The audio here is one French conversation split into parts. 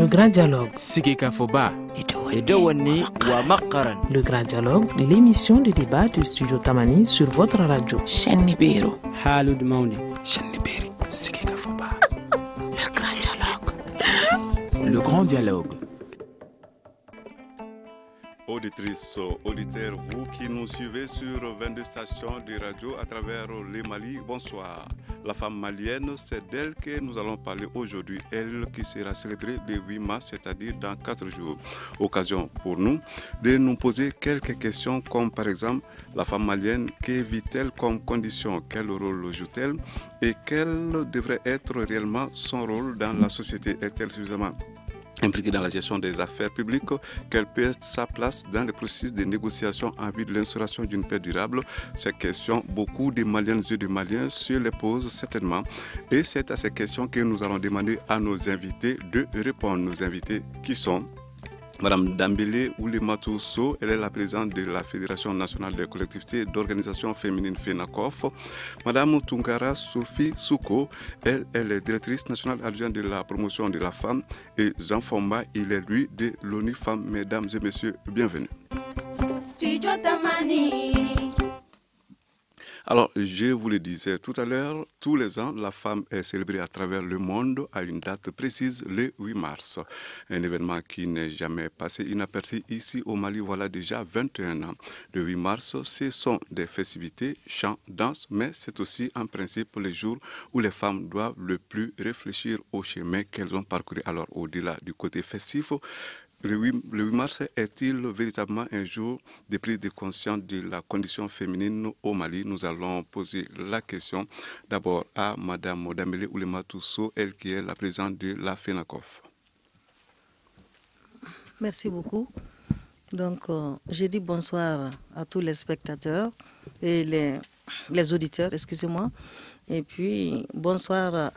grand dialogue. Sigika Foba. Le grand dialogue, l'émission de débat du studio Tamani sur votre radio. Chenibero. Halud Mauni. Cheniberi. Sigika Foba. Le grand dialogue. Le grand dialogue. Auditrices, auditeurs, vous qui nous suivez sur 22 stations de radio à travers le Mali, bonsoir. La femme malienne, c'est d'elle que nous allons parler aujourd'hui, elle qui sera célébrée le 8 mars, c'est-à-dire dans 4 jours. Occasion pour nous de nous poser quelques questions comme par exemple, la femme malienne, que vit-elle comme condition, quel rôle joue-t-elle et quel devrait être réellement son rôle dans la société, est-elle suffisamment impliquée dans la gestion des affaires publiques, quelle peut être sa place dans le processus de négociation en vue de l'instauration d'une paix durable. Ces questions, beaucoup de Maliennes et de Maliens se les posent certainement. Et c'est à ces questions que nous allons demander à nos invités de répondre. Nos invités qui sont Madame Dambélé Oulimatou Sow, elle est la présidente de la Fédération nationale des collectivités d'organisation féminine FENACOF. Madame Tunkara Sophie Souko, elle est directrice nationale adjointe de la promotion de la femme. Et Jean Fomba, il est lui de l'ONU Femmes. Mesdames et messieurs, bienvenue. Alors, je vous le disais tout à l'heure, tous les ans, la femme est célébrée à travers le monde à une date précise, le 8 mars. Un événement qui n'est jamais passé inaperçu ici au Mali, voilà déjà 21 ans. Le 8 mars, ce sont des festivités, chants, danses, mais c'est aussi en principe le jour où les femmes doivent le plus réfléchir au chemin qu'elles ont parcouru. Alors, au-delà du côté festif, le 8 mars est-il véritablement un jour de prise de conscience de la condition féminine au Mali? Nous allons poser la question d'abord à Madame Dambélé Oulimatou Sow, elle qui est la présidente de la FENACOF. Merci beaucoup. Donc, je dis bonsoir à tous les spectateurs et les auditeurs, excusez-moi. Et puis, bonsoir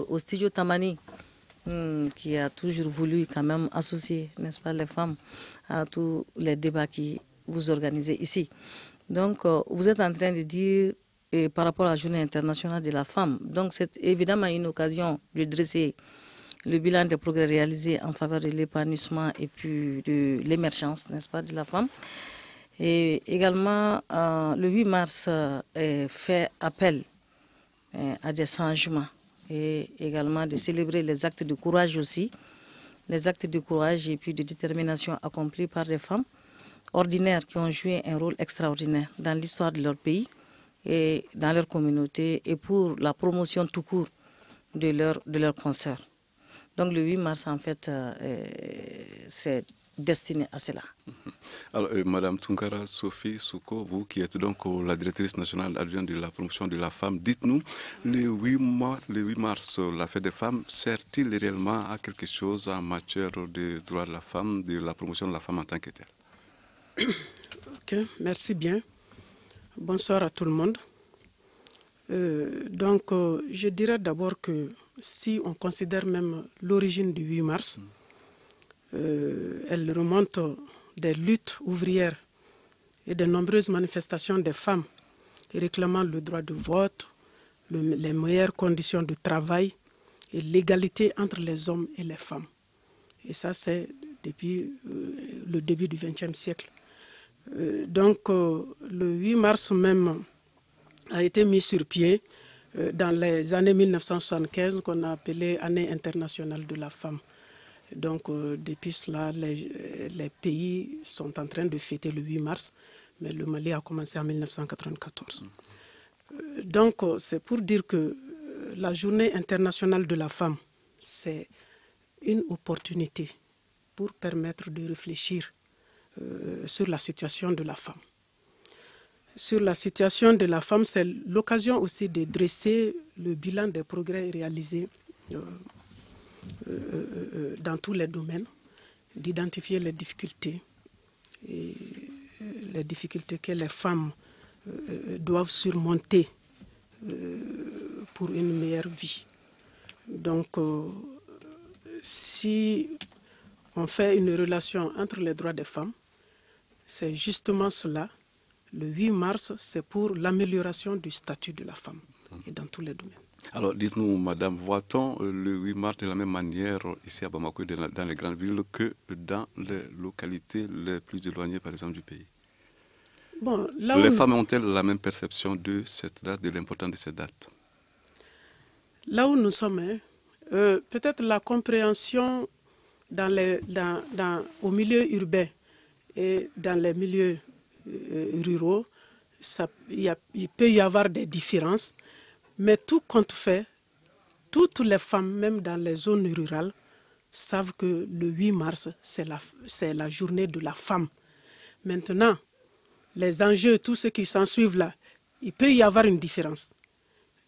au studio Tamani, qui a toujours voulu quand même associer, n'est-ce pas, les femmes à tous les débats que vous organisez ici. Donc, vous êtes en train de dire par rapport à la Journée internationale de la femme. Donc, c'est évidemment une occasion de dresser le bilan des progrès réalisés en faveur de l'épanouissement et puis de l'émergence, n'est-ce pas, de la femme. Et également, le 8 mars fait appel à des changements et également de célébrer les actes de courage aussi, les actes de courage et puis de détermination accomplis par des femmes ordinaires qui ont joué un rôle extraordinaire dans l'histoire de leur pays et dans leur communauté et pour la promotion tout court de leurs consoeurs. Donc le 8 mars, en fait, c'est destiné à cela. Alors, Madame Tunkara Sophie Souko, vous qui êtes donc la directrice nationale adjointe de la promotion de la femme, dites-nous, le 8 mars, la fête des femmes, sert-il réellement à quelque chose en matière de droits de la femme, de la promotion de la femme en tant que telle? Ok, merci bien. Bonsoir à tout le monde. Je dirais d'abord que si on considère même l'origine du 8 mars, elle remonte des luttes ouvrières et de nombreuses manifestations des femmes réclamant le droit de vote, les meilleures conditions de travail et l'égalité entre les hommes et les femmes. Et ça, c'est depuis le début du XXe siècle. Le 8 mars même a été mis sur pied dans les années 1975 qu'on a appelé Année internationale de la femme. Donc, depuis cela, les pays sont en train de fêter le 8 mars, mais le Mali a commencé en 1994. C'est pour dire que la Journée internationale de la femme, c'est une opportunité pour permettre de réfléchir sur la situation de la femme. Sur la situation de la femme, c'est l'occasion aussi de dresser le bilan des progrès réalisés dans tous les domaines, d'identifier les difficultés que les femmes doivent surmonter pour une meilleure vie. Donc, si on fait une relation entre les droits des femmes, c'est justement cela. Le 8 mars, c'est pour l'amélioration du statut de la femme et dans tous les domaines. Alors, dites-nous, madame, voit-on le 8 mars de la même manière ici à Bamako, dans les grandes villes, que dans les localités les plus éloignées, par exemple, du pays? Bon, les femmes ont-elles la même perception de cette date, de l'importance de cette date? Là où nous sommes, peut-être la compréhension au milieu urbain et dans les milieux ruraux, il peut y avoir des différences, mais tout compte fait, toutes les femmes, même dans les zones rurales, savent que le 8 mars, c'est la journée de la femme. Maintenant, les enjeux, tout ce qui s'ensuivent là, il peut y avoir une différence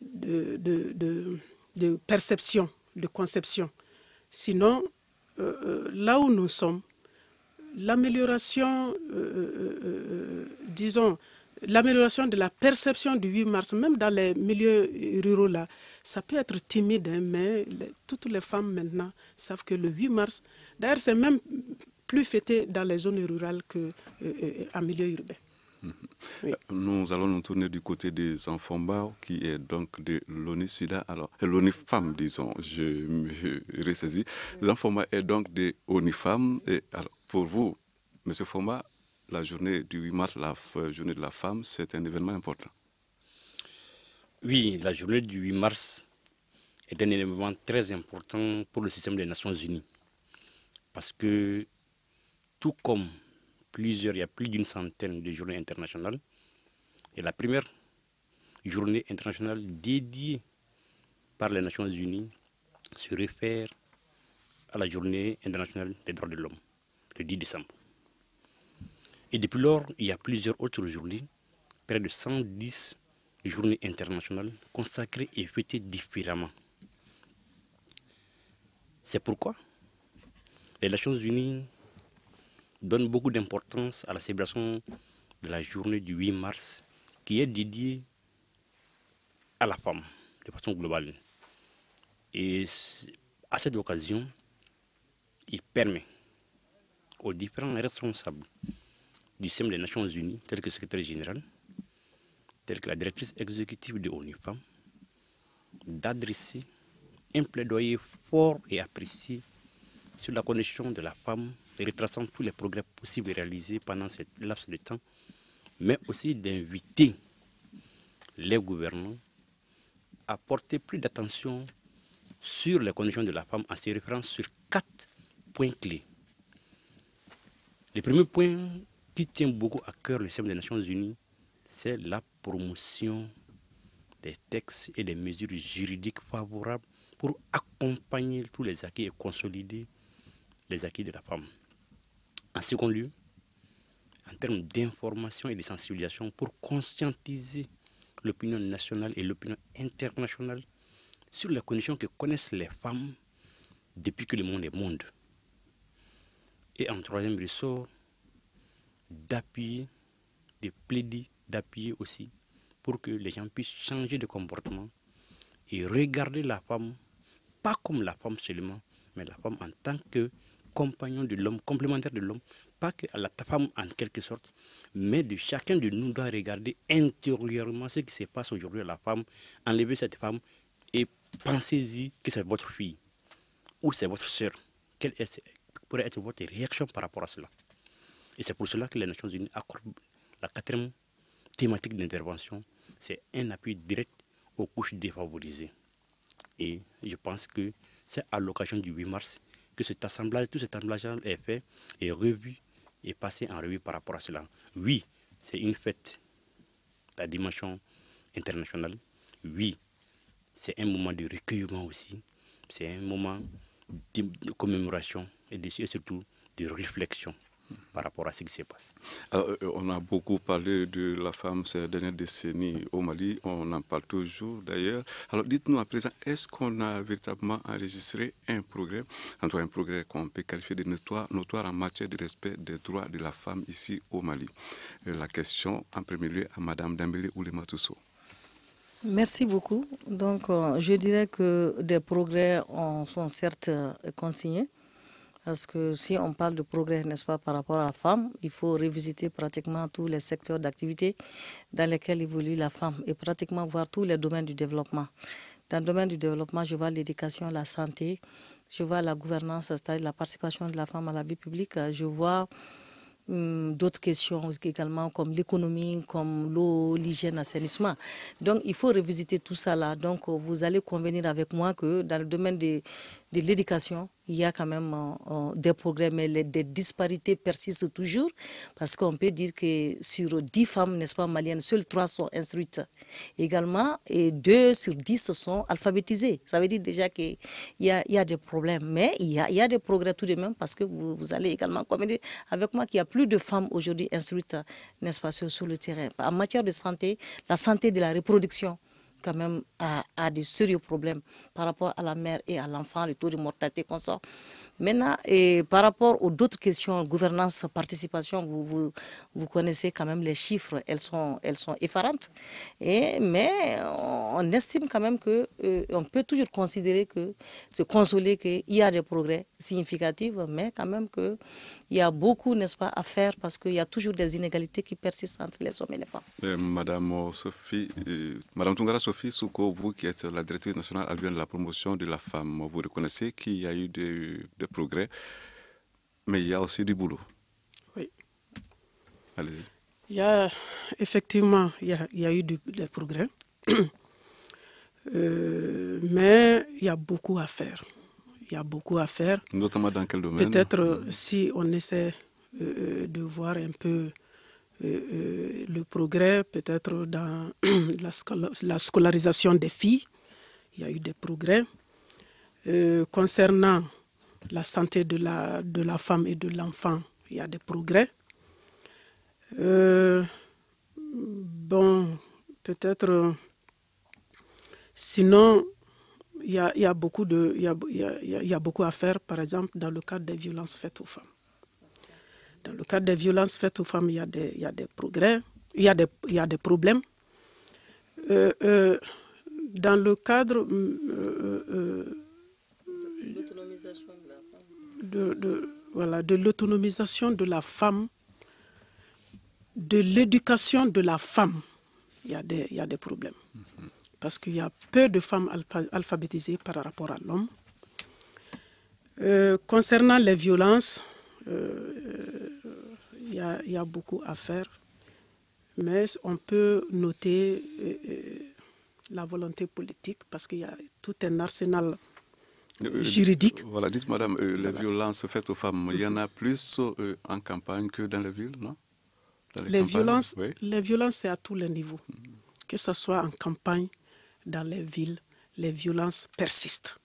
de perception, de conception. Sinon, là où nous sommes, l'amélioration, l'amélioration de la perception du 8 mars, même dans les milieux ruraux là, ça peut être timide, hein, mais toutes les femmes maintenant savent que le 8 mars, d'ailleurs c'est même plus fêté dans les zones rurales qu'en milieu urbain. Oui. Nous allons nous tourner du côté des enfants Bao, qui est donc de l'ONU-SIDA. Alors, l'ONU-FAM, disons, je me ressaisis. Les enfants Bao est donc de ONU-FAM. Et alors, pour vous, M. Fomba, la journée du 8 mars, la journée de la femme, c'est un événement important. Oui, la journée du 8 mars est un événement très important pour le système des Nations Unies. Parce que, tout comme il y a plus d'une centaine de journées internationales, et la première journée internationale dédiée par les Nations Unies se réfère à la journée internationale des droits de l'homme, le 10 décembre. Et depuis lors, il y a plusieurs autres journées, près de 110 journées internationales consacrées et fêtées différemment. C'est pourquoi les Nations Unies donnent beaucoup d'importance à la célébration de la journée du 8 mars qui est dédiée à la femme de façon globale. Et à cette occasion, il permet aux différents responsables du système des Nations Unies, tels que le secrétaire général, telle que la directrice exécutive de ONU Femmes, d'adresser un plaidoyer fort et apprécié sur la condition de la femme, et retraçant tous les progrès possibles réalisés pendant cette laps de temps, mais aussi d'inviter les gouvernants à porter plus d'attention sur les conditions de la femme en se référant sur 4 points clés. Le premier point qui tient beaucoup à cœur le système des Nations Unies, c'est la promotion des textes et des mesures juridiques favorables pour accompagner tous les acquis et consolider les acquis de la femme. En second lieu, en termes d'information et de sensibilisation pour conscientiser l'opinion nationale et l'opinion internationale sur les conditions que connaissent les femmes depuis que le monde est monde. Et en troisième ressort, d'appuyer, de plaider, d'appuyer aussi pour que les gens puissent changer de comportement et regarder la femme, pas comme la femme seulement, mais la femme en tant que compagnon de l'homme, complémentaire de l'homme, pas que la femme en quelque sorte, mais de chacun de nous doit regarder intérieurement ce qui se passe aujourd'hui à la femme, enlever cette femme et pensez-y que c'est votre fille ou c'est votre sœur. Quelle pourrait être votre réaction par rapport à cela? Et c'est pour cela que les Nations Unies accordent la 4e thématique d'intervention, c'est un appui direct aux couches défavorisées. Et je pense que c'est à l'occasion du 8 mars que tout cet assemblage est fait et revu et passé en revue par rapport à cela. Oui, c'est une fête à dimension internationale. Oui, c'est un moment de recueillement aussi. C'est un moment de commémoration et surtout de réflexion par rapport à ce qui se passe. Alors, on a beaucoup parlé de la femme ces dernières décennies au Mali, on en parle toujours d'ailleurs. Alors dites-nous à présent, est-ce qu'on a véritablement enregistré un progrès, en tout cas un progrès qu'on peut qualifier de notoire en matière de respect des droits de la femme ici au Mali? La question en premier lieu à Madame Dembélé Oulimatousso. Merci beaucoup. Donc je dirais que des progrès sont certes consignés. Parce que si on parle de progrès, n'est-ce pas, par rapport à la femme, il faut revisiter pratiquement tous les secteurs d'activité dans lesquels évolue la femme et pratiquement voir tous les domaines du développement. Dans le domaine du développement, je vois l'éducation, la santé, je vois la gouvernance, c'est-à-dire la participation de la femme à la vie publique, je vois d'autres questions également comme l'économie, comme l'eau, l'hygiène, l'assainissement. Donc il faut revisiter tout ça là. Donc vous allez convenir avec moi que dans le domaine de l'éducation, il y a quand même des progrès, mais des disparités persistent toujours parce qu'on peut dire que sur 10 femmes, n'est-ce pas, maliennes, seules 3 sont instruites également et 2 sur 10 sont alphabétisées. Ça veut dire déjà qu'il y a des problèmes, mais il y a des progrès tout de même parce que vous allez également convenir avec moi qu'il y a plus de femmes aujourd'hui instruites, n'est-ce pas, sur le terrain. En matière de santé, la santé de la reproduction, quand même a de sérieux problèmes par rapport à la mère et à l'enfant, le taux de mortalité qu'on sort. Maintenant, et par rapport aux d'autres questions, gouvernance, participation, vous connaissez quand même les chiffres, elles sont effarantes. Mais on estime quand même qu'on peut toujours considérer se consoler qu'il y a des progrès significatifs, mais quand même qu'il y a beaucoup, n'est-ce pas, à faire parce qu'il y a toujours des inégalités qui persistent entre les hommes et les femmes. Madame Tungara Sophie Souko, vous qui êtes la directrice nationale albienne de la promotion de la femme, vous reconnaissez qu'il y a eu des progrès, mais il y a aussi du boulot. Oui. Allez-y. Il y a effectivement, il y a eu des progrès, mais il y a beaucoup à faire. Il y a beaucoup à faire. Notamment dans quel domaine? Peut-être si on essaie de voir un peu le progrès, peut-être dans la scolarisation des filles, il y a eu des progrès. Concernant la santé de la femme et de l'enfant, il y a des progrès. Bon, peut-être, sinon, il y a beaucoup à faire, par exemple, dans le cadre des violences faites aux femmes. Dans le cadre des violences faites aux femmes, il y a des progrès, il y a des problèmes. Dans le cadre de l'autonomisation de la femme, de l'éducation de la femme, il y a des problèmes. Parce qu'il y a peu de femmes alphabétisées par rapport à l'homme. Concernant les violences, il y a beaucoup à faire, mais on peut noter la volonté politique parce qu'il y a tout un arsenal juridique. Voilà, dites madame, les violences faites aux femmes, il y en a plus en campagne que dans les villes, non? Les violences, c'est à tous les niveaux. Que ce soit en campagne, dans les villes, les violences persistent.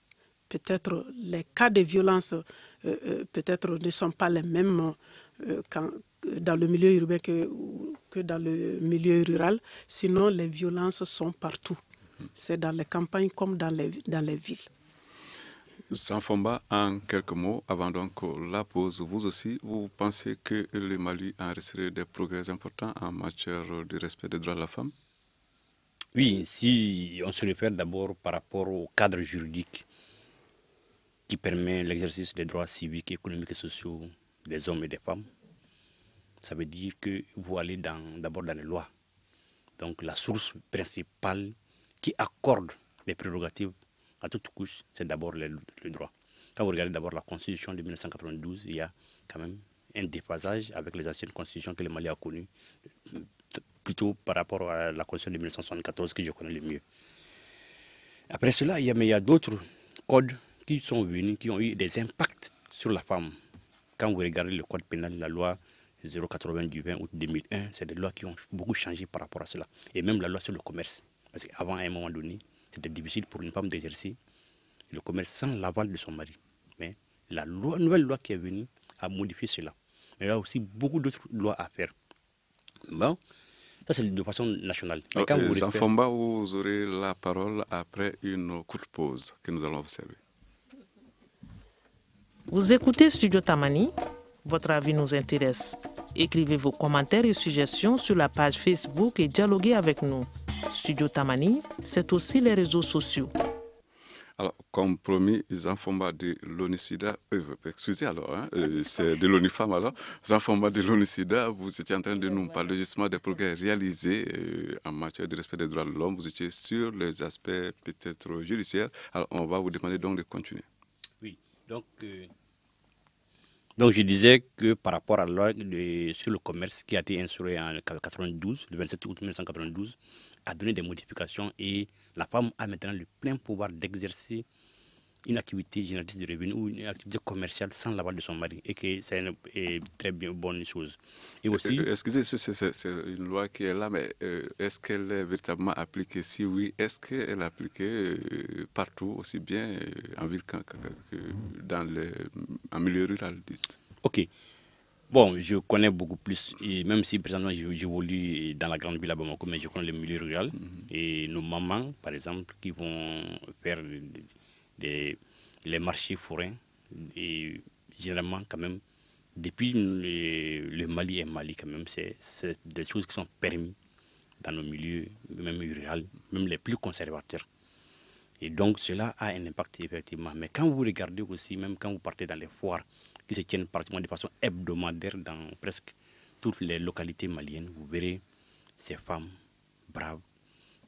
Peut-être les cas de violence peut-être ne sont pas les mêmes dans le milieu urbain que dans le milieu rural. Sinon, les violences sont partout. C'est dans les campagnes comme dans les villes. Sanfomba, en quelques mots, avant donc la pause, vous aussi, vous pensez que le Mali a enregistré des progrès importants en matière de respect des droits de la femme? Oui, si on se réfère d'abord par rapport au cadre juridique qui permet l'exercice des droits civiques, économiques et sociaux des hommes et des femmes, ça veut dire que vous allez d'abord dans les lois. Donc la source principale qui accorde les prérogatives à toute couche, c'est d'abord le droit. Quand vous regardez d'abord la Constitution de 1992, il y a quand même un déphasage avec les anciennes constitutions que le Mali a connues, plutôt par rapport à la Constitution de 1974 que je connais le mieux. Après cela, il y a d'autres codes qui sont venus, qui ont eu des impacts sur la femme. Quand vous regardez le code pénal, la loi 080 du 20 août 2001, c'est des lois qui ont beaucoup changé par rapport à cela. Et même la loi sur le commerce. Parce qu'avant, à un moment donné, c'était difficile pour une femme d'exercer le commerce sans l'aval de son mari. Mais la nouvelle loi qui est venue a modifié cela. Mais il y a aussi beaucoup d'autres lois à faire. Bon, ça c'est de façon nationale. Sanfomba, vous aurez la parole après une courte pause que nous allons observer. Vous écoutez Studio Tamani, votre avis nous intéresse. Écrivez vos commentaires et suggestions sur la page Facebook et dialoguez avec nous. Studio Tamani, c'est aussi les réseaux sociaux. Alors, comme promis, Zanfomba de l'ONISIDA, excusez alors, c'est de l'ONIFAM alors, Zanfomba de l'ONISIDA, vous étiez en train de nous parler justement des progrès réalisés en matière de respect des droits de l'homme. Vous étiez sur les aspects peut-être judiciaires. Alors, on va vous demander donc de continuer. Oui, donc je disais que par rapport à la loi sur le commerce qui a été instaurée en 92, le 27 août 1992, a donné des modifications et la femme a maintenant le plein pouvoir d'exercer une activité génératrice de revenus ou une activité commerciale sans l'aval de son mari et que c'est une très bien bonne chose. Et aussi, excusez, c'est une loi qui est là, mais est-ce qu'elle est véritablement appliquée? Si oui, est-ce qu'elle est appliquée partout, aussi bien en ville que en milieu rural, dites? Ok. Bon, je connais beaucoup plus, et même si présentement j'évolue dans la grande ville à Bamako, mais je connais le milieu rural. Et nos mamans, par exemple, qui vont faire les marchés forains, et généralement, quand même, depuis le Mali et Mali, quand même, c'est des choses qui sont permises dans nos milieux, même ruraux, même les plus conservateurs. Et donc, cela a un impact, effectivement. Mais quand vous regardez aussi, même quand vous partez dans les foires, qui se tiennent pratiquement de façon hebdomadaire dans presque toutes les localités maliennes, vous verrez ces femmes braves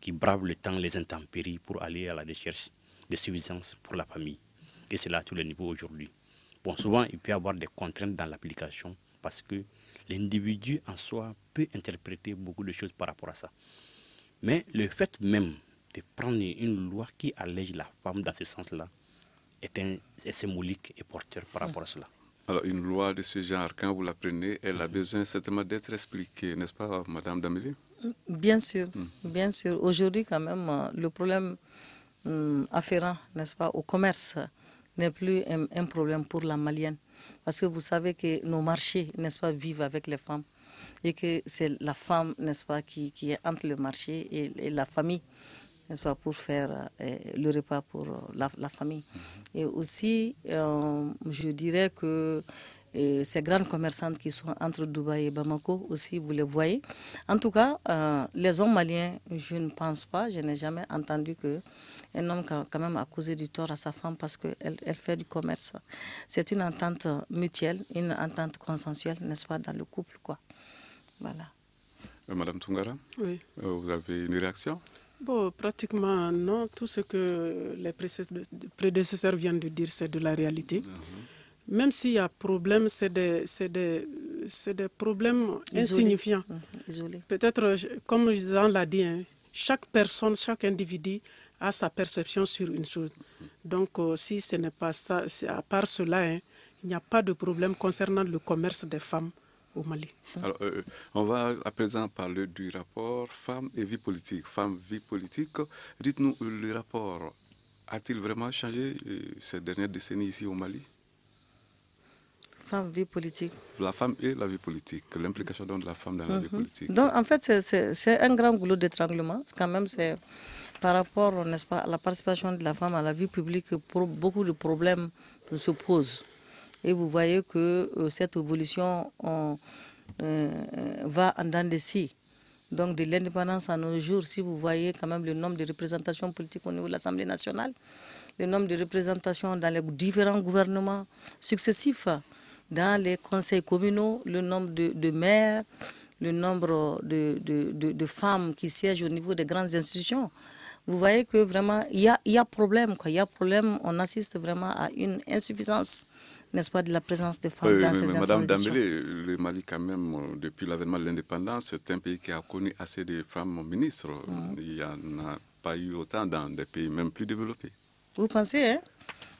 qui bravent le temps, les intempéries pour aller à la recherche de suffisance pour la famille. Et c'est là à tous les niveaux aujourd'hui. Bon, souvent, il peut y avoir des contraintes dans l'application parce que l'individu en soi peut interpréter beaucoup de choses par rapport à ça. Mais le fait même de prendre une loi qui allège la femme dans ce sens-là est symbolique et porteur par rapport à cela. Alors, une loi de ce genre, quand vous la prenez, elle a besoin certainement d'être expliquée, n'est-ce pas, Madame Damélie? Bien sûr, bien sûr. Aujourd'hui, quand même, le problème afférent, n'est-ce pas, au commerce n'est plus un problème pour la Malienne. Parce que vous savez que nos marchés, n'est-ce pas, vivent avec les femmes. Et que c'est la femme, n'est-ce pas, qui est entre le marché et la famille, n'est-ce pas, pour faire le repas pour la famille. Et aussi, je dirais que ces grandes commerçantes qui sont entre Dubaï et Bamako, aussi, vous les voyez. En tout cas, les hommes maliens, je ne pense pas, je n'ai jamais entendu qu'un homme quand même a causé du tort à sa femme parce qu'elle fait du commerce. C'est une entente mutuelle, une entente consensuelle, n'est-ce pas, dans le couple, quoi. Voilà. Madame Tungara, Oui. Vous avez une réaction? Bon, pratiquement non. Tout ce que les prédécesseurs viennent de dire, c'est de la réalité. Même s'il y a problème, c'est des problèmes insignifiants. Isolés. Peut-être, comme Jean l'a dit, hein, chaque personne, chaque individu a sa perception sur une chose. Donc, si ce n'est pas ça, à part cela, hein, il n'y a pas de problème concernant le commerce des femmes au Mali. Alors, on va à présent parler du rapport femmes et vie politique. Femmes, vie politique. Dites-nous, le rapport a-t-il vraiment changé ces dernières décennies ici au Mali? Femme, vie politique. La femme et la vie politique, l'implication de la femme dans la vie politique. Donc, en fait, c'est un grand goulot d'étranglement. Quand même, c'est par rapport, n'est-ce pas, à la participation de la femme à la vie publique que beaucoup de problèmes se posent. Et vous voyez que cette évolution va en dents de scie. Donc, de l'indépendance à nos jours, si vous voyez quand même le nombre de représentations politiques au niveau de l'Assemblée nationale, le nombre de représentations dans les différents gouvernements successifs, dans les conseils communaux, le nombre de maires, le nombre de femmes qui siègent au niveau des grandes institutions, vous voyez que vraiment, il y a problème, quoi. Il y a problème, on assiste vraiment à une insuffisance, n'est-ce pas, de la présence des femmes dans ces institutions. Madame Dambélé, le Mali, quand même, depuis l'avènement de l'indépendance, c'est un pays qui a connu assez de femmes ministres. Il n'y en a pas eu autant dans des pays même plus développés. Vous pensez, hein?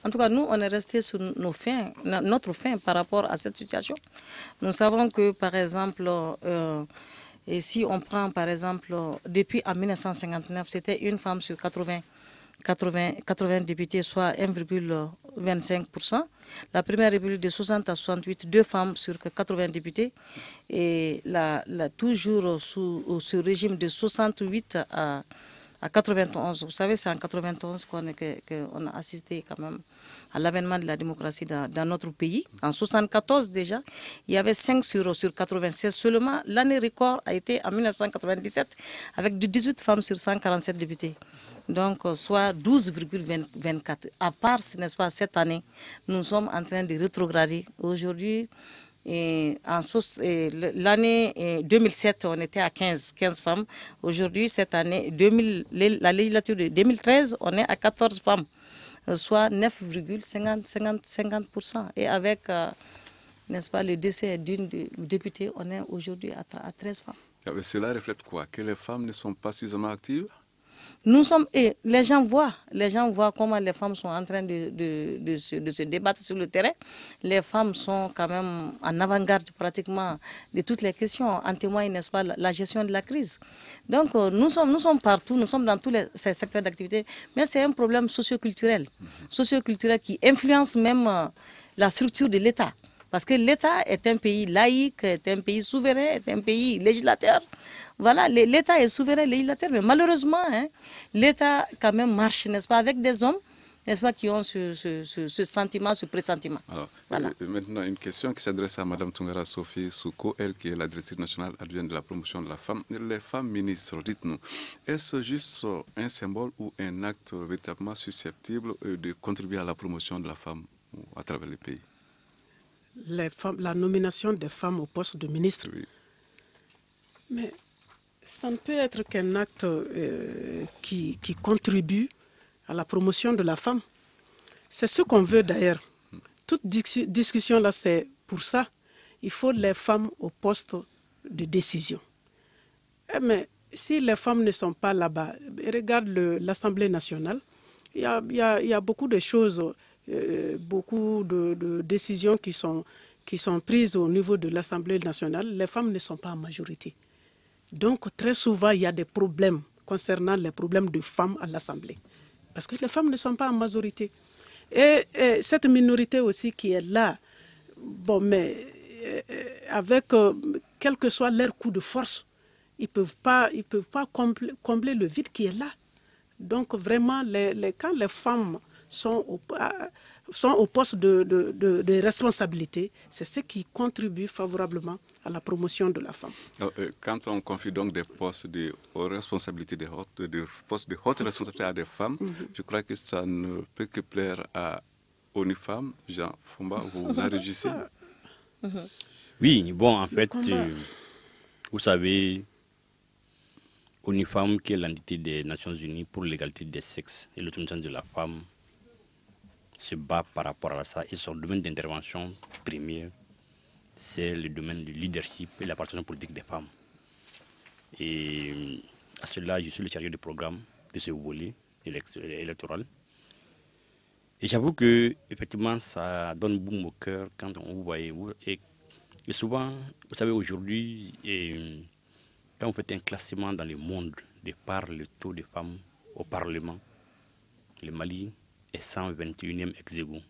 En tout cas, nous, on est resté sur notre fin par rapport à cette situation. Nous savons que, par exemple, et si on prend, par exemple, depuis en 1959, c'était une femme sur 80 députés, soit 1,25%. La première république de 60 à 68, 2 femmes sur 80 députés. Et toujours sous ce régime de 68 à 91. Vous savez, c'est en 91 qu'on a assisté quand même à l'avènement de la démocratie dans notre pays. En 74 déjà, il y avait 5 sur 96 seulement. L'année record a été en 1997 avec 18 femmes sur 147 députés. Donc, soit 12,24. À part, n'est-ce pas, cette année, nous sommes en train de rétrograder. Aujourd'hui, l'année 2007, on était à 15 femmes. Aujourd'hui, cette année, la législature de 2013, on est à 14 femmes, soit 9,50%. Et avec, n'est-ce pas, le décès d'une députée, on est aujourd'hui à 13 femmes. Cela reflète quoi? Que les femmes ne sont pas suffisamment actives? Nous sommes, et les gens voient comment les femmes sont en train de se débattre sur le terrain. Les femmes sont quand même en avant-garde pratiquement de toutes les questions. En témoigne, n'est-ce pas, la gestion de la crise. Donc, nous sommes partout, nous sommes dans tous ces secteurs d'activité, mais c'est un problème socioculturel qui influence même la structure de l'État. Parce que l'État est un pays laïque, est un pays souverain, est un pays législateur. Voilà, l'État est souverain, législateur, mais malheureusement, l'État quand même marche, n'est-ce pas, avec des hommes, n'est-ce pas, qui ont ce sentiment, ce pressentiment. Alors, voilà. Maintenant, une question qui s'adresse à Mme Tungara Sophie Souko, elle qui est la directrice nationale adjointe de la promotion de la femme. Les femmes ministres, dites-nous, est-ce juste un symbole ou un acte véritablement susceptible de contribuer à la promotion de la femme à travers le pays? La nomination des femmes au poste de ministre. Oui. Mais ça ne peut être qu'un acte qui contribue à la promotion de la femme. C'est ce qu'on veut d'ailleurs. Toute discussion là, c'est pour ça. Il faut les femmes au poste de décision. Mais si les femmes ne sont pas là-bas, regarde l'Assemblée nationale, il y a beaucoup de choses, beaucoup de décisions qui sont prises au niveau de l'Assemblée nationale. Les femmes ne sont pas en majorité. Donc, très souvent, il y a des problèmes concernant les problèmes de femmes à l'Assemblée. Parce que les femmes ne sont pas en majorité. Et cette minorité aussi qui est là, bon, mais avec, quel que soit leur coup de force, ils ne peuvent pas combler le vide qui est là. Donc, vraiment, quand les femmes sont au poste de responsabilité, c'est ce qui contribue favorablement à la promotion de la femme. Alors, quand on confie donc des postes de responsabilité, des postes de haute responsabilité à des femmes, je crois que ça ne peut que plaire aux femmes. Jean Fomba, vous vous en réjouissez? Oui, bon, en fait, vous savez, ONU-Femmes, qui est l'entité des Nations Unies pour l'égalité des sexes et l'autonomisation de la femme, se bat par rapport à ça. Et son domaine d'intervention premier, c'est le domaine du leadership et la participation politique des femmes. Et à cela, je suis le chargé de programme de ce volet électoral. Et j'avoue que effectivement, ça donne boum au cœur quand on vous voit. Et souvent, vous savez, aujourd'hui, quand vous faites un classement dans le monde de par le taux de femmes au Parlement, le Mali est 121e ex aequo.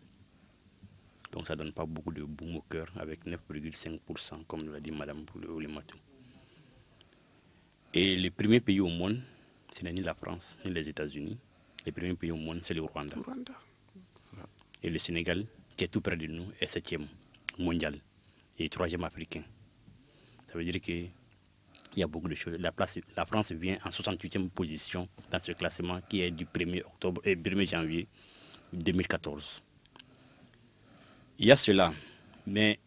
Donc ça ne donne pas beaucoup de boum au cœur avec 9,5%, comme l'a dit Mme Oulimatou. Et le premier pays au monde, ce n'est ni la France ni les États-Unis. Le premier pays au monde, c'est le Rwanda. Et le Sénégal, qui est tout près de nous, est 7e mondial et 3e africain. Ça veut dire qu'il y a beaucoup de choses. La France vient en 68e position dans ce classement qui est du 1er janvier 2014. Il y a cela. Mais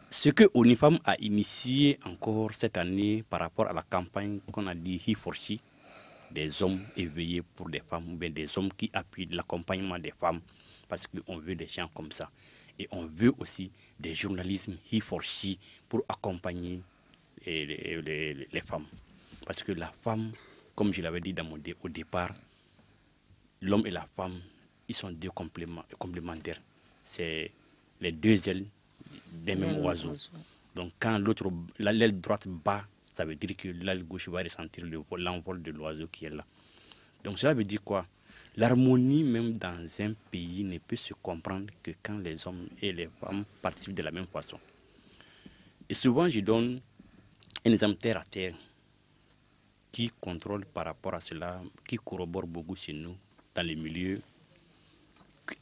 ce que ONU-Femmes a initié encore cette année par rapport à la campagne qu'on a dit He for She, des hommes éveillés pour des femmes, ou bien des hommes qui appuient l'accompagnement des femmes, parce qu'on veut des gens comme ça. Et on veut aussi des journalismes He for She pour accompagner les femmes. Parce que la femme, comme je l'avais dit au départ, l'homme et la femme, ils sont deux complémentaires. C'est les deux ailes d'un même oiseau. Donc quand l'aile droite bat, ça veut dire que l'aile gauche va ressentir l'envol de l'oiseau qui est là. Donc cela veut dire quoi? L'harmonie même dans un pays ne peut se comprendre que quand les hommes et les femmes participent de la même façon. Et souvent je donne un exemple terre à terre qui contrôle par rapport à cela, qui corrobore beaucoup chez nous dans les milieux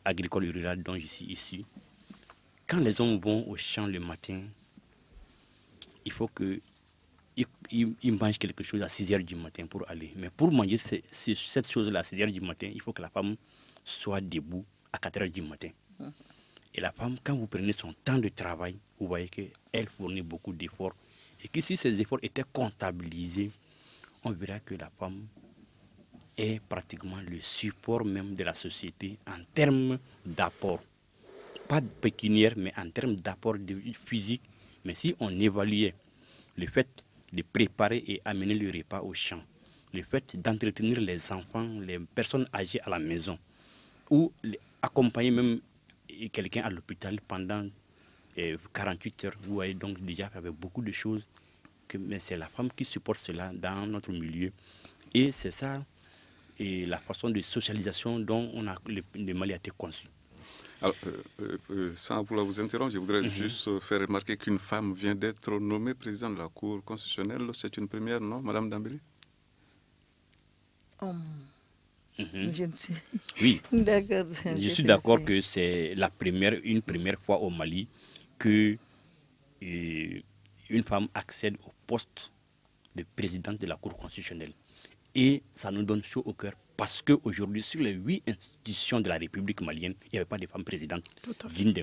agricoles et ruraux dont je suis issu. Quand les hommes vont au champ le matin, il faut que il mange quelque chose à 6 h du matin pour aller. Mais pour manger cette chose-là à 6 h du matin, il faut que la femme soit debout à 4 h du matin. Et la femme, quand vous prenez son temps de travail, vous voyez qu'elle fournit beaucoup d'efforts. Et que si ces efforts étaient comptabilisés, on verra que la femme est pratiquement le support même de la société en termes d'apport. Pas pécuniaire, mais en termes d'apport physique. Mais si on évaluait le fait de préparer et amener le repas au champ, le fait d'entretenir les enfants, les personnes âgées à la maison, ou accompagner même quelqu'un à l'hôpital pendant 48 heures, vous voyez donc déjà avec beaucoup de choses, mais c'est la femme qui supporte cela dans notre milieu. Et c'est ça, et la façon de socialisation dont le Mali a été conçu. Alors, sans vouloir vous interrompre, je voudrais juste faire remarquer qu'une femme vient d'être nommée présidente de la Cour constitutionnelle. C'est une première, non, Madame Dambélé? Je ne suis... Oui, d'accord. Je suis d'accord que c'est une première fois au Mali que une femme accède au poste de présidente de la Cour constitutionnelle. Et ça nous donne chaud au cœur parce qu'aujourd'hui, sur les 8 institutions de la République malienne, il n'y avait pas de femmes présidentes dignes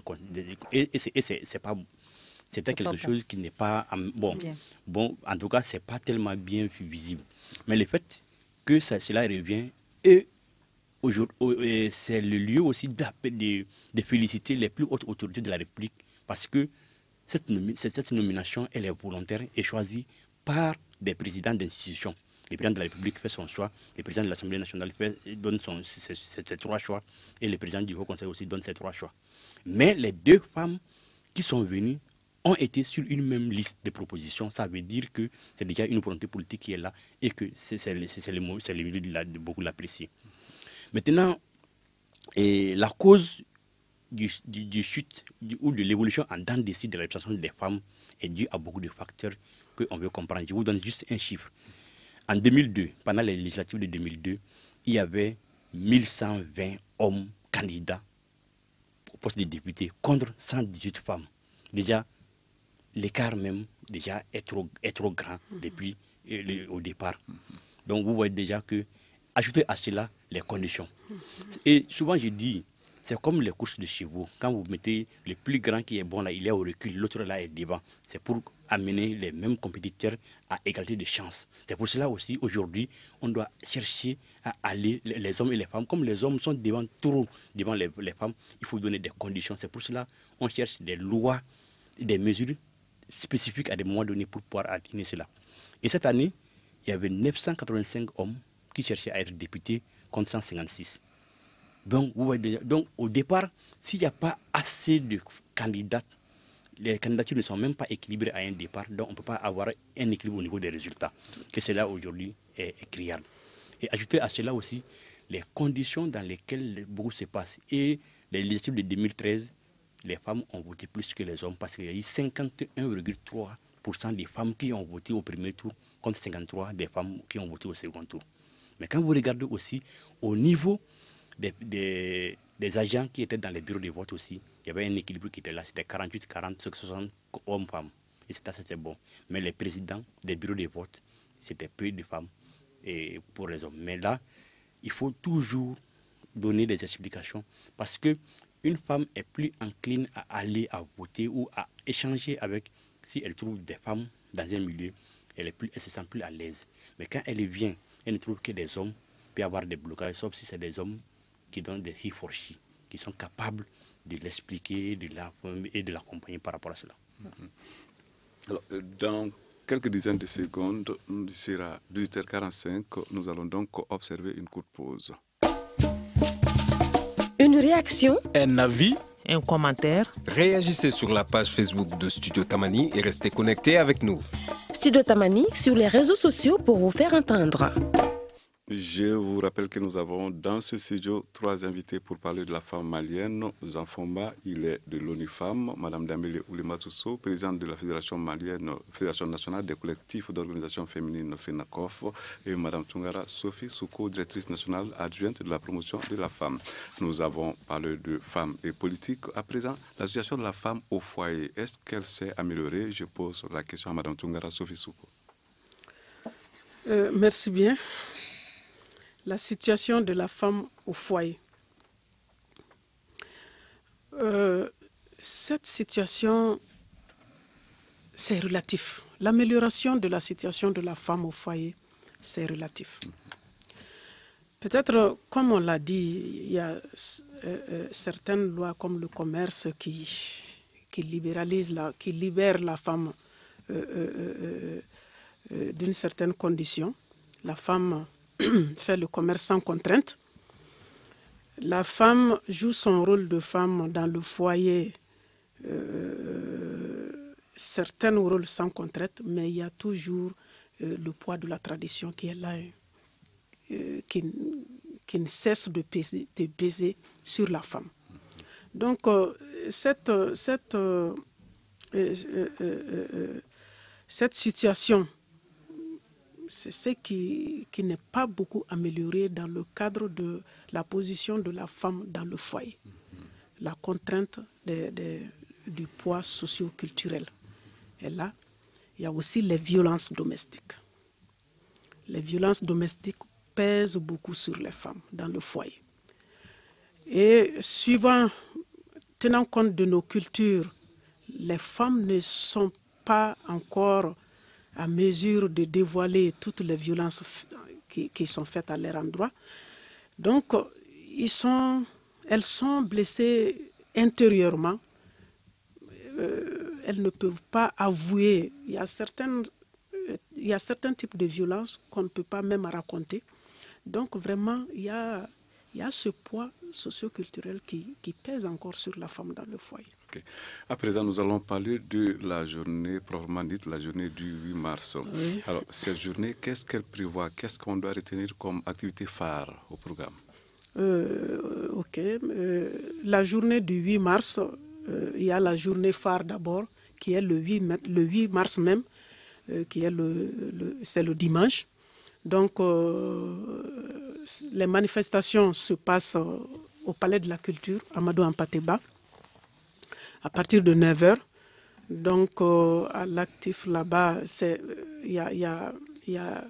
c'était quelque chose qui n'est pas bon. En tout cas, c'est pas tellement bien visible. Mais le fait que cela revient, et aujourd'hui, c'est le lieu aussi de féliciter les plus hautes autorités de la République parce que cette nomination, elle est volontaire et choisie par des présidents d'institutions. Le président de la République fait son choix, le président de l'Assemblée nationale donne ses 3 choix, et le président du Haut Conseil aussi donne ses 3 choix. Mais les 2 femmes qui sont venues ont été sur une même liste de propositions. Ça veut dire que c'est déjà une volonté politique qui est là et que c'est le milieu de beaucoup l'apprécier. Maintenant, la cause du chute ou de l'évolution en dents de scie de la représentation des femmes est due à beaucoup de facteurs qu'on veut comprendre. Je vous donne juste un chiffre. En 2002, pendant les législatives de 2002, il y avait 1120 hommes candidats au poste de député contre 118 femmes. Déjà, l'écart même déjà est trop grand depuis au départ. Donc vous voyez déjà que, ajoutez à cela les conditions. Et souvent je dis, c'est comme les courses de chevaux. Quand vous mettez le plus grand qui est bon là, il est au recul, l'autre là est devant. C'est pour amener les mêmes compétiteurs à égalité de chances. C'est pour cela aussi, aujourd'hui, on doit chercher à aller, les hommes et les femmes, comme les hommes sont trop devant les femmes, il faut donner des conditions. C'est pour cela qu'on cherche des lois, des mesures spécifiques à des moments donnés pour pouvoir atteindre cela. Et cette année, il y avait 985 hommes qui cherchaient à être députés contre 156. Donc, vous voyez déjà, donc au départ, s'il n'y a pas assez de candidats, les candidatures ne sont même pas équilibrées à un départ, donc on ne peut pas avoir un équilibre au niveau des résultats. Et cela aujourd'hui est criard. Et ajouter à cela aussi les conditions dans lesquelles beaucoup se passe. Et les législatives de 2013, les femmes ont voté plus que les hommes parce qu'il y a eu 51,3% des femmes qui ont voté au premier tour contre 53% des femmes qui ont voté au second tour. Mais quand vous regardez aussi au niveau des agents qui étaient dans les bureaux de vote aussi, il y avait un équilibre qui était là, c'était 48, 40, 60 hommes-femmes. Et c'était bon. Mais les présidents des bureaux de vote, c'était peu de femmes et pour les hommes. Mais là, il faut toujours donner des explications parce qu'une femme est plus encline à aller à voter ou à échanger avec, si elle trouve des femmes dans un milieu, elle se sent plus à l'aise. Mais quand elle vient, elle ne trouve que des hommes, il peut y avoir des blocages, sauf si c'est des hommes qui donnent des he-for-she, qui sont capables de l'expliquer et de l'accompagner par rapport à cela. Alors, dans quelques dizaines de secondes, d'ici à 18h45, nous allons donc observer une courte pause. Une réaction, Un avis? Un commentaire? Réagissez sur la page Facebook de Studio Tamani et restez connectés avec nous. Studio Tamani sur les réseaux sociaux pour vous faire entendre. Je vous rappelle que nous avons dans ce studio 3 invités pour parler de la femme malienne. Jean Fomba, il est de l'ONU Femmes. Madame Dambélé Oulimatousso, présidente de la Fédération malienne, Fédération nationale des collectifs d'organisations féminines FENACOF. Et Madame Tungara Sophie Souko, directrice nationale adjointe de la promotion de la femme. Nous avons parlé de femmes et politique. À présent, la situation de la femme au foyer, est-ce qu'elle s'est améliorée? Je pose la question à Madame Tungara Sophie Souko. Merci bien. La situation de la femme au foyer. Cette situation, c'est relatif. L'amélioration de la situation de la femme au foyer, c'est relatif. Peut-être, comme on l'a dit, il y a certaines lois comme le commerce qui libèrent la femme d'une certaine condition. La femme fait le commerce sans contrainte. La femme joue son rôle de femme dans le foyer, certains rôles sans contrainte, mais il y a toujours le poids de la tradition qui est là, qui ne cesse de peser sur la femme. Donc, cette situation, c'est ce qui n'est pas beaucoup amélioré dans le cadre de la position de la femme dans le foyer. La contrainte du poids socio-culturel. Et là, il y a aussi les violences domestiques. Les violences domestiques pèsent beaucoup sur les femmes dans le foyer. Et tenant compte de nos cultures, les femmes ne sont pas encore à mesure de dévoiler toutes les violences qui sont faites à leur endroit. Donc, elles sont blessées intérieurement. Elles ne peuvent pas avouer. Il y a certains types de violences qu'on ne peut pas même raconter. Donc, vraiment, il y a ce poids socio-culturel qui pèse encore sur la femme dans le foyer. Okay. À présent, nous allons parler de la journée proprement dite, la journée du 8 mars. Oui. Alors, cette journée, qu'est-ce qu'elle prévoit? Qu'est-ce qu'on doit retenir comme activité phare au programme? La journée du 8 mars, il y a la journée phare d'abord, qui est le 8 mars même, qui est c'est le dimanche. Donc, les manifestations se passent au Palais de la Culture, Amadou Hampâté-Bâ, à partir de 9h. Donc, à l'actif là-bas, il y a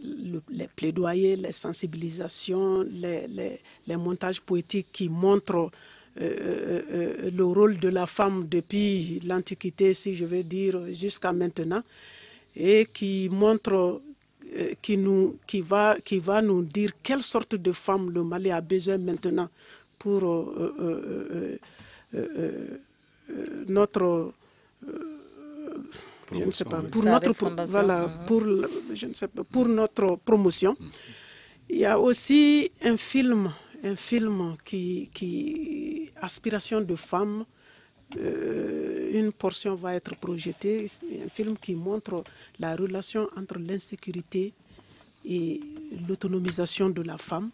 les plaidoyers, les sensibilisations, les montages poétiques qui montrent le rôle de la femme depuis l'Antiquité, si je veux dire, jusqu'à maintenant, et qui montrent, qui va nous dire quelle sorte de femme le Mali a besoin maintenant pour notre pour notre promotion. Il y a aussi un film qui Aspiration de femmes. Une portion va être projetée. C'est un film qui montre la relation entre l'insécurité et l'autonomisation de la femme.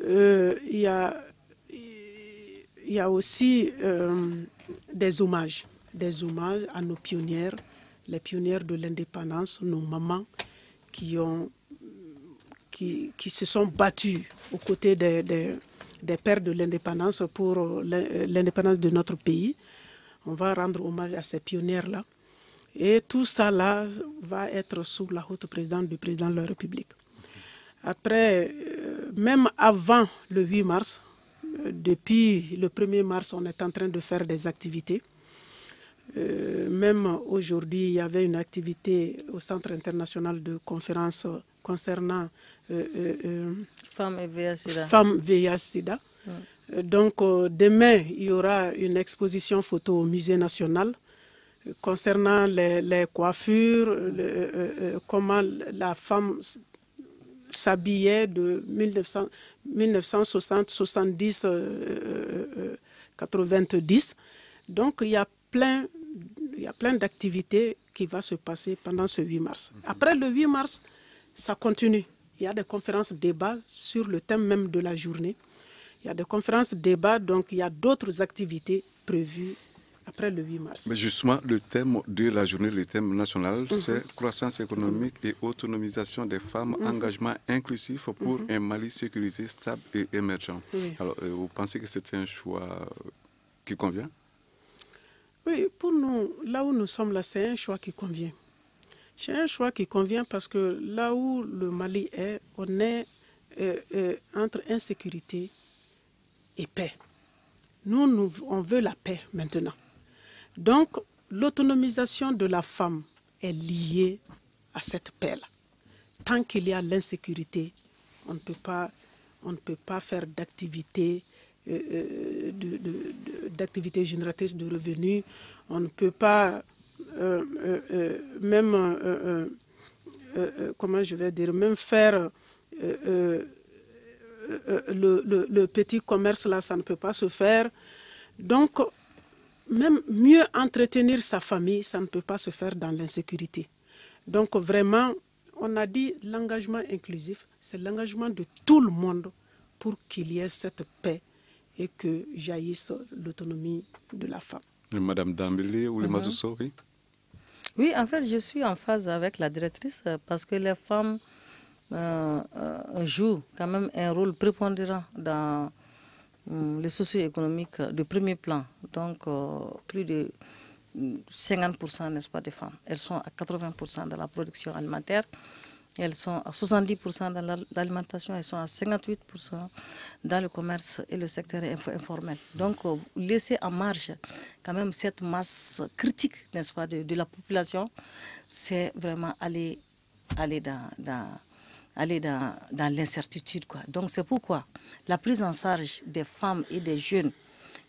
Il y a aussi des hommages à nos pionnières, les pionnières de l'indépendance, nos mamans qui se sont battues aux côtés des pères de l'indépendance pour l'indépendance de notre pays. On va rendre hommage à ces pionnières-là. Et tout ça là va être sous la haute présidence du président de la République. Après, même avant le 8 mars, depuis le 1er mars, on est en train de faire des activités. Même aujourd'hui, il y avait une activité au Centre international de conférences concernant femmes et VIH-Sida. Femmes VIH-Sida. Donc, demain, il y aura une exposition photo au Musée national concernant les coiffures, comment la femme s'habillait de 1960, 70, 90. Donc, il y a plein d'activités qui vont se passer pendant ce 8 mars. Après le 8 mars, ça continue. Il y a des conférences débats sur le thème même de la journée. Il y a des conférences débats, donc il y a d'autres activités prévues après le 8 mars. Mais justement, le thème de la journée, le thème national, c'est croissance économique et autonomisation des femmes, engagement inclusif pour un Mali sécurisé, stable et émergent. Oui. Alors, vous pensez que c'est un choix qui convient? Oui, pour nous, là où nous sommes là, c'est un choix qui convient. C'est un choix qui convient parce que là où le Mali est, on est entre insécurité et paix. Nous, on veut la paix maintenant. Donc, l'autonomisation de la femme est liée à cette paix-là. Tant qu'il y a l'insécurité, on ne peut pas faire d'activités génératrices de revenus. On ne peut pas même faire le petit commerce là, ça ne peut pas se faire. Donc, même mieux entretenir sa famille, ça ne peut pas se faire dans l'insécurité. Donc, vraiment, on a dit l'engagement inclusif, c'est l'engagement de tout le monde pour qu'il y ait cette paix et que jaillisse l'autonomie de la femme. Madame Dambélé ou les Matousso, oui? Oui, en fait, je suis en phase avec la directrice parce que les femmes jouent quand même un rôle prépondérant dans le socio-économique de premier plan. Donc, plus de 50%, n'est-ce pas, des femmes. Elles sont à 80% dans la production alimentaire. Elles sont à 70% dans l'alimentation, elles sont à 58% dans le commerce et le secteur informel. Donc, laisser en marge quand même cette masse critique, n'est-ce pas, de la population, c'est vraiment aller dans l'incertitude, quoi. Donc, c'est pourquoi la prise en charge des femmes et des jeunes,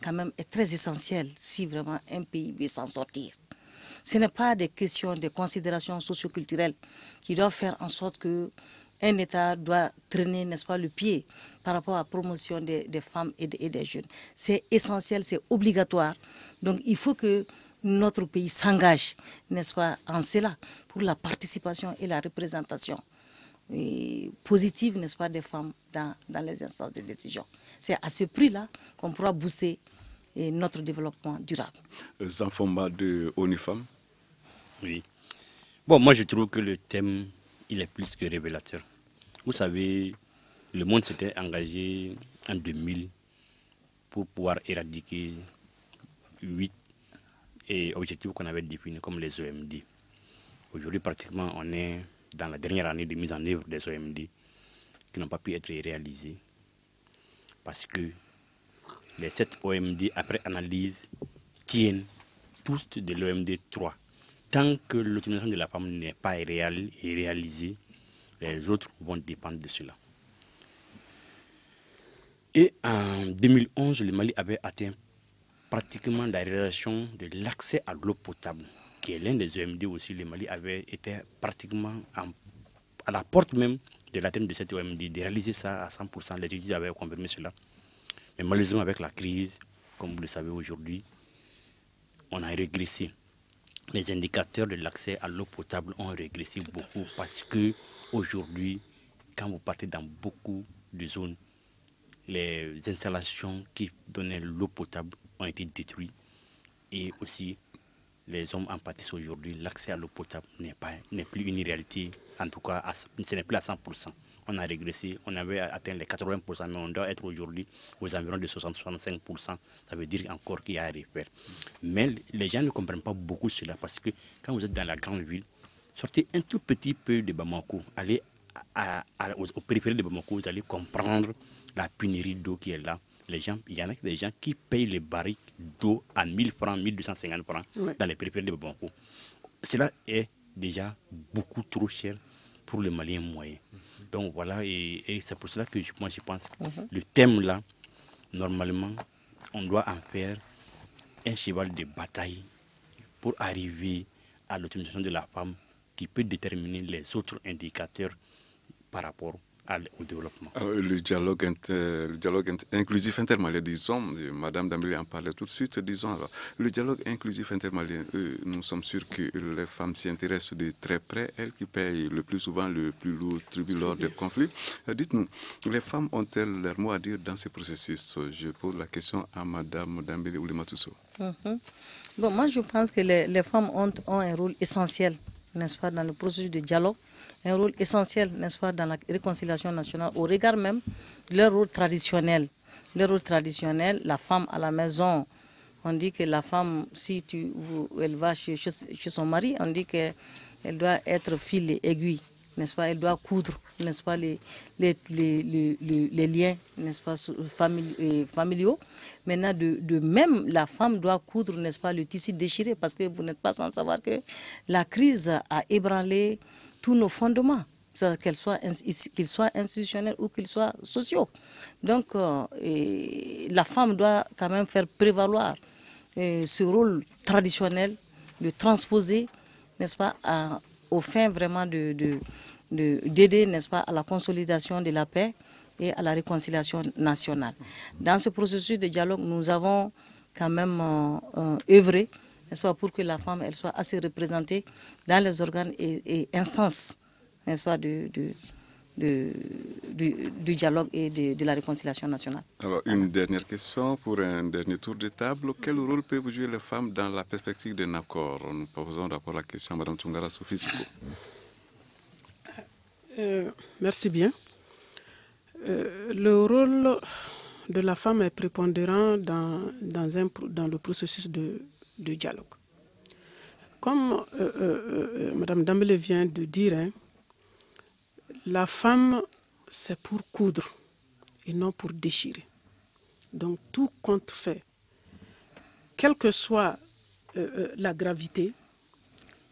quand même, est très essentielle si vraiment un pays veut s'en sortir. Ce n'est pas des questions, des considérations socioculturelles qui doivent faire en sorte qu'un État doit traîner, n'est-ce pas, le pied par rapport à la promotion des femmes et des jeunes. C'est essentiel, c'est obligatoire. Donc il faut que notre pays s'engage, n'est-ce pas, en cela, pour la participation et la représentation positive, n'est-ce pas, des femmes dans les instances de décision. C'est à ce prix-là qu'on pourra booster notre développement durable. Zanfomba de ONU Femmes. Oui. Bon, moi je trouve que le thème, il est plus que révélateur. Vous savez, le monde s'était engagé en 2000 pour pouvoir éradiquer 8 objectifs qu'on avait définis comme les OMD. Aujourd'hui, pratiquement, on est dans la dernière année de mise en œuvre des OMD qui n'ont pas pu être réalisés parce que les 7 OMD, après analyse, tiennent tous de l'OMD 3. Tant que l'autonomisation de la femme n'est pas réalisée, les autres vont dépendre de cela. Et en 2011, le Mali avait atteint pratiquement la réalisation de l'accès à l'eau potable, qui est l'un des OMD aussi. Le Mali avait été pratiquement à la porte même de l'atteinte de cette OMD, de réaliser ça à 100%. Les études avaient confirmé cela. Mais malheureusement, avec la crise, comme vous le savez aujourd'hui, on a régressé. Les indicateurs de l'accès à l'eau potable ont régressé beaucoup parce que aujourd'hui, quand vous partez dans beaucoup de zones, les installations qui donnaient l'eau potable ont été détruites et aussi les hommes en pâtissent aujourd'hui. L'accès à l'eau potable n'est plus une réalité, en tout cas, ce n'est plus à 100%. On a régressé, on avait atteint les 80%, mais on doit être aujourd'hui aux environs de 60-65%. Ça veut dire encore qu'il y a à refaire. Mais les gens ne comprennent pas beaucoup cela parce que quand vous êtes dans la grande ville, sortez un tout petit peu de Bamako, allez au périphérie de Bamako, vous allez comprendre la pénurie d'eau qui est là. Il y en a des gens qui payent les barriques d'eau à 1000 francs, 1250 francs dans les périphéries de Bamako. Cela est déjà beaucoup trop cher pour le Malien moyen. Donc voilà, et c'est pour cela que moi je pense que le thème là, normalement, on doit en faire un cheval de bataille pour arriver à l'autonomisation de la femme qui peut déterminer les autres indicateurs par rapport au développement. Le dialogue inclusif intermalien, disons, Madame Dambélé en parlait tout de suite, disons alors, le dialogue inclusif intermalien, nous sommes sûrs que les femmes s'y intéressent de très près, elles qui payent le plus souvent le plus lourd tribut lors des conflits. Dites-nous, les femmes ont-elles leur mot à dire dans ce processus? Je pose la question à Madame Dambélé ou les Matousso. Bon, moi je pense que les femmes ont un rôle essentiel, n'est-ce pas, dans le processus de dialogue, un rôle essentiel, n'est-ce pas, dans la réconciliation nationale, au regard même de leur rôle traditionnel. Leur rôle traditionnel, la femme à la maison, on dit que la femme, si elle va chez son mari, on dit qu'elle elle doit être fil et aiguille, n'est-ce pas? Elle doit coudre, n'est-ce pas, les liens, n'est-ce pas, familiaux. Maintenant, de même, la femme doit coudre, n'est-ce pas, le tissu déchiré, parce que vous n'êtes pas sans savoir que la crise a ébranlé tous nos fondements, qu'ils soient institutionnels ou qu'ils soient sociaux. Donc, la femme doit quand même faire prévaloir ce rôle traditionnel, de transposer, n'est-ce pas, aux fins vraiment d'aider, n'est-ce pas, à la consolidation de la paix et à la réconciliation nationale. Dans ce processus de dialogue, nous avons quand même œuvré, n'est-ce pas, pour que la femme elle soit assez représentée dans les organes et instances, n'est-ce pas, du dialogue et de la réconciliation nationale. Alors, une dernière question pour un dernier tour de table. Quel rôle peuvent jouer les femmes dans la perspective d'un accord? Nous posons d'abord la question à Mme Tungara Sophie Souko. Merci bien. Le rôle de la femme est prépondérant dans le processus de dialogue. Comme Mme Dambélé vient de dire, hein, la femme, c'est pour coudre et non pour déchirer. Donc tout compte fait, quelle que soit la gravité,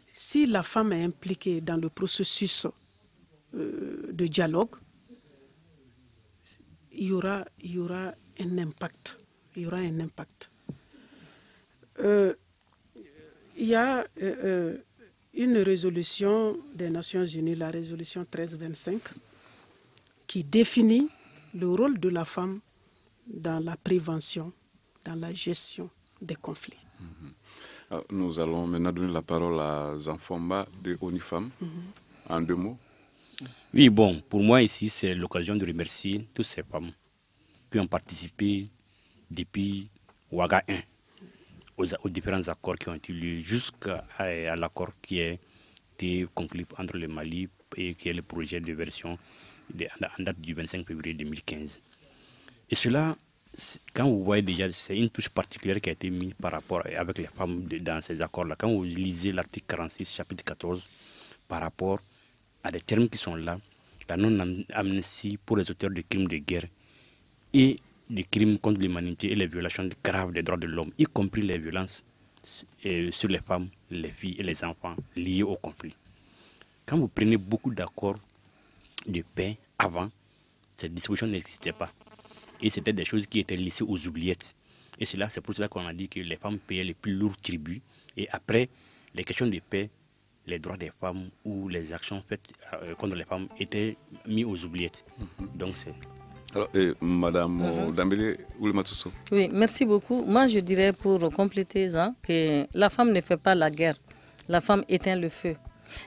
si la femme est impliquée dans le processus de dialogue, il y aura un impact. Il y aura un impact. Il y a une résolution des Nations Unies, la résolution 1325, qui définit le rôle de la femme dans la prévention, dans la gestion des conflits. Alors, nous allons maintenant donner la parole à Zanfomba de ONIFAM, en 2 mots. Oui, bon, pour moi ici, c'est l'occasion de remercier toutes ces femmes qui ont participé depuis Ouaga 1 aux différents accords qui ont été liés jusqu'à l'accord qui a été conclu entre le Mali et qui est le projet de version en date du 25 février 2015. Et cela, quand vous voyez déjà, c'est une touche particulière qui a été mise par rapport avec les femmes dans ces accords-là. Quand vous lisez l'article 46, chapitre 14, par rapport à des termes qui sont là, la non-amnistie pour les auteurs de crimes de guerre et des crimes contre l'humanité et les violations graves des droits de l'homme, y compris les violences sur les femmes, les filles et les enfants liés au conflit. Quand vous prenez beaucoup d'accords de paix avant, cette disposition n'existait pas. Et c'était des choses qui étaient laissées aux oubliettes. Et c'est pour cela qu'on a dit que les femmes payaient les plus lourds tributs. Et après, les questions de paix, les droits des femmes ou les actions faites contre les femmes étaient mis aux oubliettes. Donc c'est... Alors, Madame Dambélé Oulimatousso. Oui, merci beaucoup. Moi, je dirais pour compléter ça, que la femme ne fait pas la guerre. La femme éteint le feu.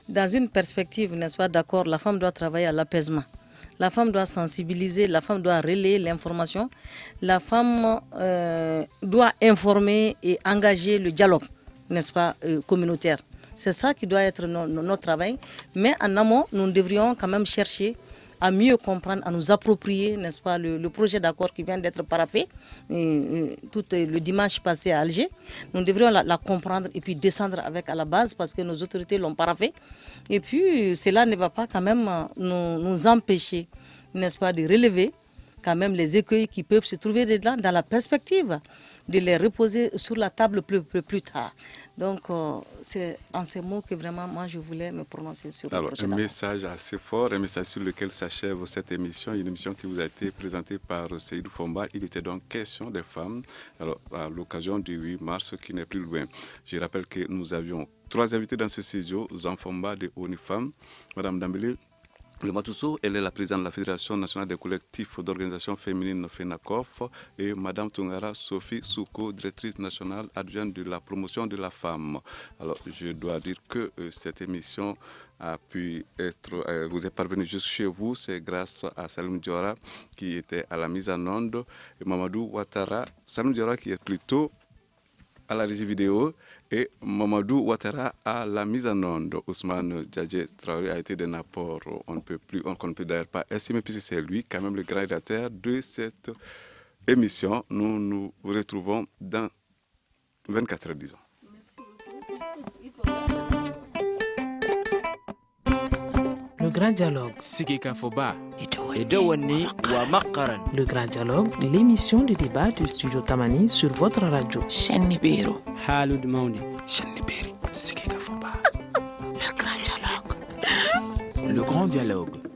Dans une perspective, n'est-ce pas, d'accord, la femme doit travailler à l'apaisement. La femme doit sensibiliser, la femme doit relayer l'information. La femme doit informer et engager le dialogue, n'est-ce pas, communautaire. C'est ça qui doit être notre travail. Mais en amont, nous devrions quand même chercher à mieux comprendre, à nous approprier, n'est-ce pas, le projet d'accord qui vient d'être paraphé le dimanche passé à Alger. Nous devrions la comprendre et puis descendre avec à la base parce que nos autorités l'ont paraphé. Et puis, cela ne va pas quand même nous empêcher, n'est-ce pas, de relever quand même les écueils qui peuvent se trouver dedans dans la perspective de les reposer sur la table plus tard. Donc, c'est en ces mots que vraiment, moi, je voulais me prononcer sur le projet. Un message assez fort, un message sur lequel s'achève cette émission, une émission qui vous a été présentée par Seydou Fomba. Il était donc question des femmes, alors, à l'occasion du 8 mars qui n'est plus loin. Je rappelle que nous avions 3 invités dans ce studio, Zanfomba de ONIFAM, Madame Dambélé Oulimatousso, elle est la présidente de la Fédération nationale des collectifs d'organisations féminines FENACOF, et Madame Tungara Sophie Souko, directrice nationale adjointe de la promotion de la femme. Alors, je dois dire que cette émission a pu vous est parvenue juste chez vous, c'est grâce à Salim Diora qui était à la mise en onde, et Mamadou Ouattara, Salim Diora qui est plutôt à la régie vidéo, et Mamadou Ouattara à la mise en onde. Ousmane Djadje Traoré a été d'un apport, on ne peut d'ailleurs pas estimer, puisque c'est lui quand même le grand rédacteur de cette émission. Nous nous retrouvons dans 24 heures, disons. Merci beaucoup. Le Grand Dialogue. Le Grand Dialogue, l'émission de débat du studio Tamani sur votre radio. Le Grand Dialogue.